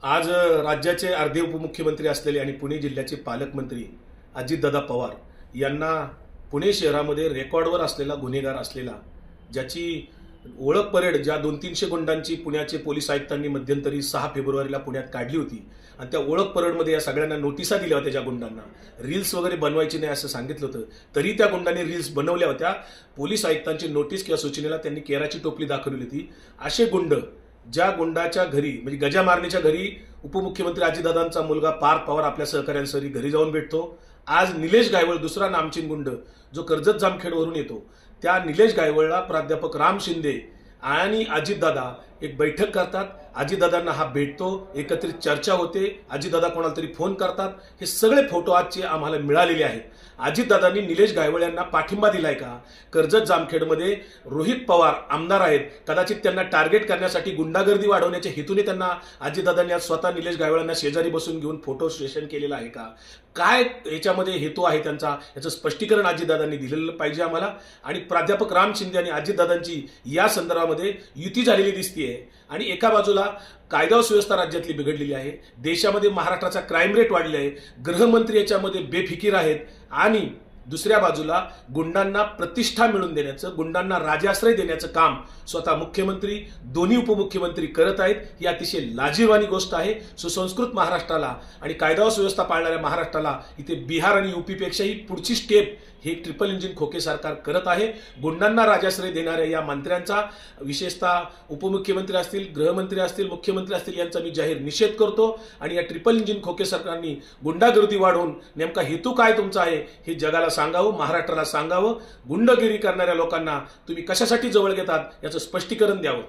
आज राज्याचे अर्धे उपमुख्यमंत्री असलेले आणि पुणे जिल्ह्याचे पालकमंत्री अजितदादा पवार यांना पुणे शहरामध्ये रेकॉर्डवर असलेला गुन्हेगार असलेला, ज्याची ओळख परेड ज्या 200-300 गुंडांची पुण्याचे पोलीस आयुक्तांनी मध्यंतरी 6 फेब्रुवारीला पुण्यात काढली होती आणि त्या ओळख परेडमध्ये या सगळ्यांना नोटिसा दिल्या होत्या, ज्या गुंडांना रील्स वगैरे बनवायची नाही असं सांगितलं होतं, तरी त्या गुंडांनी रील्स बनवल्या होत्या. पोलीस आयुक्तांची नोटीस किंवा सूचनेला त्यांनी केराची टोपली दाखवली होती. असे गुंड ज्या गुंडाच्या घरी म्हणजे गजा मारणीच्या घरी उपमुख्यमंत्री अजितदादांचा मुलगा पार्थ पवार आपल्या सहकाऱ्यांसह घरी जाऊन भेटतो. आज निलेश गायवळ दुसरा नामचीन गुंड जो कर्जत जामखेडवरून येतो, त्या निलेश गायवळला प्राध्यापक राम शिंदे आणि अजितदादा एक बैठक करतात. अजितदादांना हा भेटतो, एकत्रित चर्चा होते, अजितदादा कोणाला तरी फोन करतात. हे सगळे फोटो आजचे आम्हाला मिळालेले आहेत. अजितदादांनी निलेश गायवळ यांना पाठिंबा दिलाय का? कर्जत जामखेडमध्ये रोहित पवार आमदार आहेत, कदाचित त्यांना टार्गेट करण्यासाठी गुंडागर्दी वाढवण्याच्या हेतूने त्यांना अजितदादांनी आज स्वतः निलेश गायवळांना शेजारी बसून घेऊन फोटो सेशन केलेलं आहे का? काय याच्यामध्ये हेतू आहे त्यांचा, याचं स्पष्टीकरण अजितदादांनी दिलेलं पाहिजे आम्हाला. आणि प्राध्यापक राम शिंदे आणि अजितदादांची या संदर्भामध्ये युती झालेली दिसतीये आणि एका बाजूला कायदा व सुव्यवस्था राज्यातली बिघडलेली आहे, देशामध्ये महाराष्ट्राचा क्राईम रेट वाढलेला आहे, गृहमंत्री याच्यामध्ये बेफिकीर आहेत आणि दुसऱ्या बाजूला गुंडांना प्रतिष्ठा मिळवून देण्याचं, गुंडांना राजाश्रय देण्याचं काम स्वतः मुख्यमंत्री, दोन्ही उपमुख्यमंत्री करत आहेत. ही अतिशय लाजिरवाणी गोष्ट आहे. सुसंस्कृत महाराष्ट्राला आणि कायदा व सुव्यवस्था पाळणाऱ्या महाराष्ट्राला इथे बिहार आणि यूपीपेक्षाही पुढची स्टेप हे ट्रिपल इंजिन खोके सरकार करत आहे. गुंडांना राजाश्रय देणाऱ्या या मंत्र्यांचा, विशेषतः उपमुख्यमंत्री असतील, गृहमंत्री असतील, मुख्यमंत्री असतील, यांचा मी जाहीर निषेध करतो. आणि या ट्रिपल इंजिन खोके सरकारने गुंडागर्दी वाढवून नेमका हेतू काय तुमचा आहे हे जगाला सांगावं, महाराष्ट्राला सांगावं. गुंडगिरी करणाऱ्या लोकांना तुम्ही कशासाठी जवळ घेतात याचं स्पष्टीकरण द्यावं.